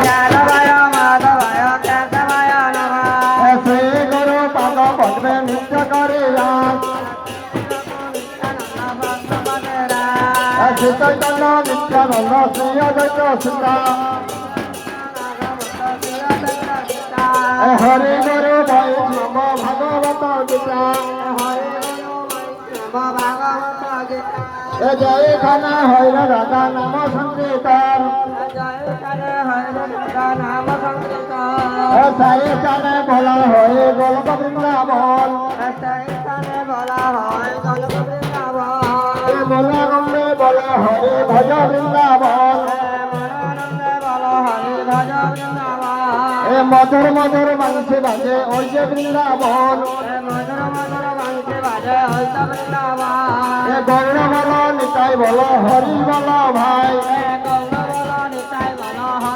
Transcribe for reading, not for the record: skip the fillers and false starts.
যাদবায় মাধবায় কেশবায় নমঃ শ্রী গুরু পাদ পদ্মে নিত্য করিয়া শ্রী চৈতন্য নিত্যানন্দ শ্রী অদ্বৈত সীতা হরে গুরু বৈষ্ণব ভাগবত গীতা ভাগবত গীতা জয় খানা হইল রাধা নাম সংকীর্তন জয় করে হরে রাধা নাম সংকীর্তন সাই চানে বলা হয়ে গোলক বৃন্দাবন স্থানে বলা হয় গল্প বৃন্দাবন বলা গঙ্গে বলা হরে ভজ বৃন্দাবন মনোনন্দে বলা হরে ভজ বৃন্দাবন মধুর মধুর মাংসে বাজে ওই যে বৃন্দাবন মধুর মধুর বাংশে বাজে হইত বৃন্দাবন গৌর বল নিতাই বল হরি বল ভাই